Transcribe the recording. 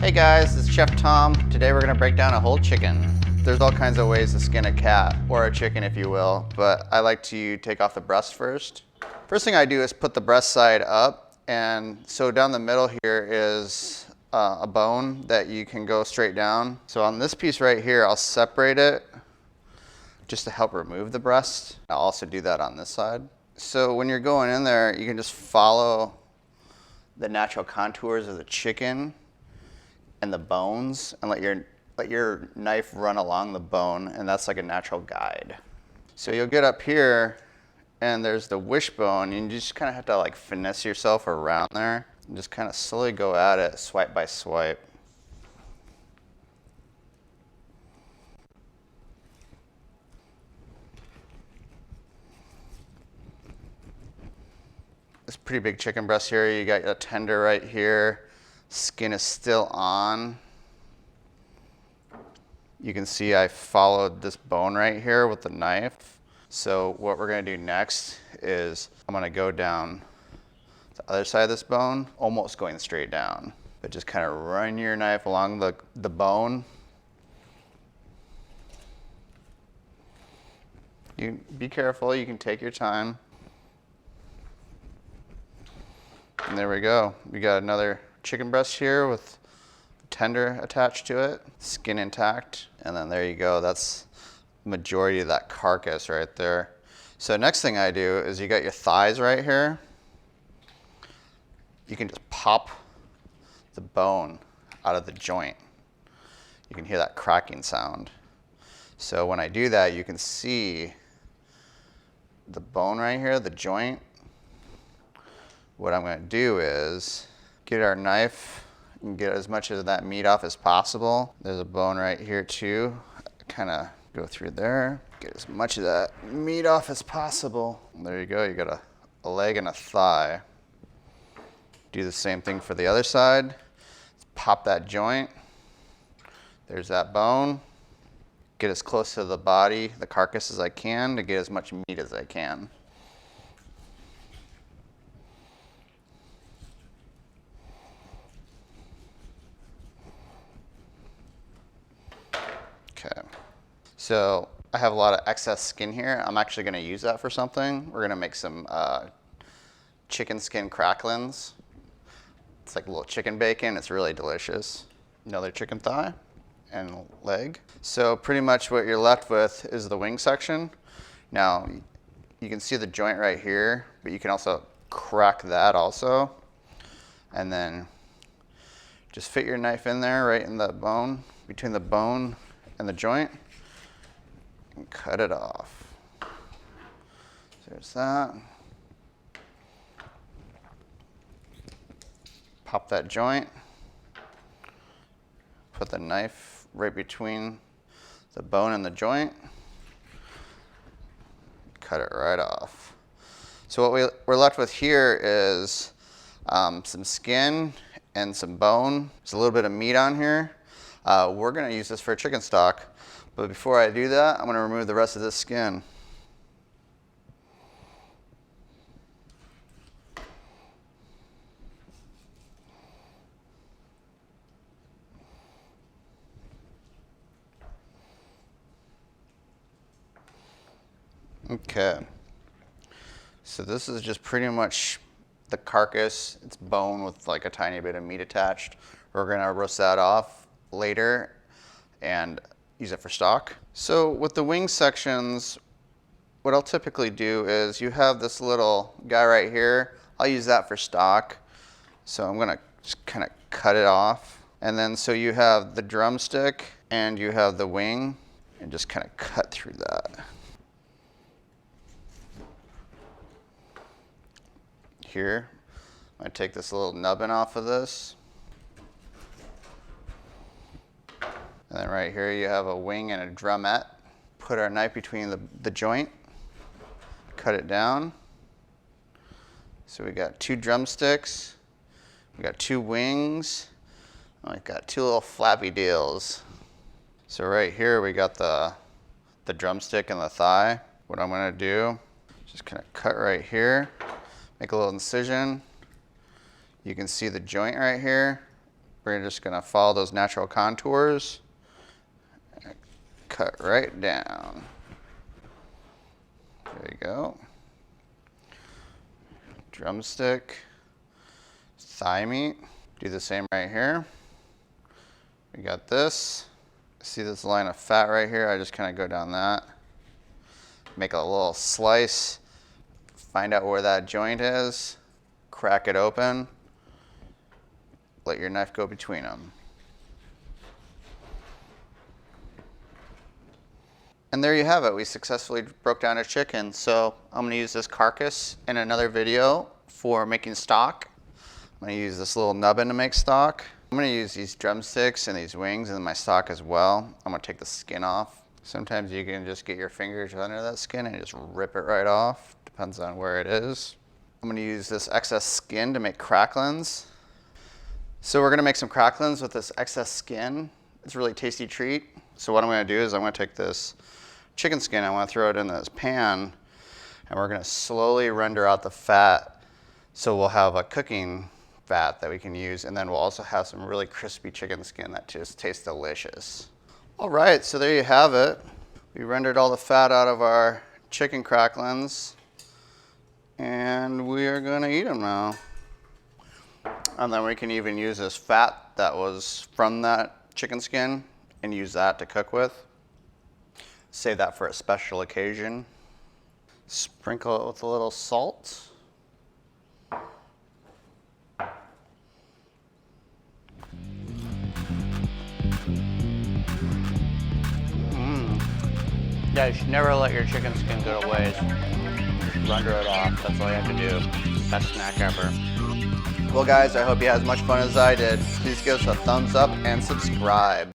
Hey guys, it's Chef Tom. Today we're gonna break down a whole chicken. There's all kinds of ways to skin a cat, or a chicken if you will, but I like to take off the breast first. First thing I do is put the breast side up, and so down the middle here is a bone that you can go straight down. So on this piece right here, I'll separate it just to help remove the breast. I'll also do that on this side. So when you're going in there, you can just follow the natural contours of the chicken and the bones and let your knife run along the bone, and that's like a natural guide. So you'll get up here and there's the wishbone, and you just kind of have to like finesse yourself around there and just kind of slowly go at it, swipe by swipe. This pretty big chicken breast here, you got a tender right here. Skin is still on. You can see I followed this bone right here with the knife. So what we're gonna do next is I'm gonna go down the other side of this bone, almost going straight down, but just kind of run your knife along the bone. You be careful, you can take your time. And there we go. We got another chicken breast here with tender attached to it, skin intact, and then there you go. That's the majority of that carcass right there. So next thing I do is you got your thighs right here. You can just pop the bone out of the joint. You can hear that cracking sound. So when I do that, you can see the bone right here, the joint. What I'm going to do is get our knife and get as much of that meat off as possible. There's a bone right here too. Kind of go through there, get as much of that meat off as possible. There you go, you got a leg and a thigh. Do the same thing for the other side. Pop that joint. There's that bone. Get as close to the body, the carcass as I can to get as much meat as I can. Okay, so I have a lot of excess skin here. I'm actually gonna use that for something. We're gonna make some chicken skin cracklins. It's like a little chicken bacon, it's really delicious. Another chicken thigh and leg. So pretty much what you're left with is the wing section. Now, you can see the joint right here, but you can also crack that also. And then just fit your knife in there, right in the bone, between the bone and the joint, and cut it off. So there's that. Pop that joint. Put the knife right between the bone and the joint. Cut it right off. So what we're left with here is some skin and some bone. There's a little bit of meat on here. We're gonna use this for chicken stock, but before I do that, I'm gonna remove the rest of this skin. Okay, so this is just pretty much the carcass. It's bone with like a tiny bit of meat attached. We're gonna roast that off later and use it for stock. So with the wing sections, what I'll typically do is you have this little guy right here. I'll use that for stock. So I'm gonna just kind of cut it off. And then so you have the drumstick and you have the wing, and just kind of cut through that. Here, I'm gonna take this little nubbin off of this. And then right here you have a wing and a drumette. Put our knife between the joint, cut it down. So we got 2 drumsticks, we got 2 wings, and we got 2 little flappy deals. So right here we got the drumstick and the thigh. What I'm gonna do, just kind of cut right here, make a little incision. You can see the joint right here. We're just gonna follow those natural contours. Cut right down. There you go. Drumstick, thigh meat. Do the same right here. We got this. See this line of fat right here? I just kind of go down that. Make a little slice. Find out where that joint is. Crack it open. Let your knife go between them. And there you have it. We successfully broke down a chicken. So I'm gonna use this carcass in another video for making stock. I'm gonna use this little nubbin to make stock. I'm gonna use these drumsticks and these wings in my stock as well. I'm gonna take the skin off. Sometimes you can just get your fingers under that skin and just rip it right off. Depends on where it is. I'm gonna use this excess skin to make cracklins. So we're gonna make some cracklins with this excess skin. It's a really tasty treat. So what I'm gonna do is I'm gonna take this chicken skin, I want to throw it in this pan, and we're going to slowly render out the fat, so we'll have a cooking fat that we can use, and then we'll also have some really crispy chicken skin that just tastes delicious. All right, so there you have it. We rendered all the fat out of our chicken cracklins, and we are going to eat them now. And then we can even use this fat that was from that chicken skin and use that to cook with. Save that for a special occasion. Sprinkle it with a little salt. Yeah, you should never let your chicken skin go to waste. Render it off, that's all you have to do. Best snack ever. Well guys, I hope you had as much fun as I did. Please give us a thumbs up and subscribe.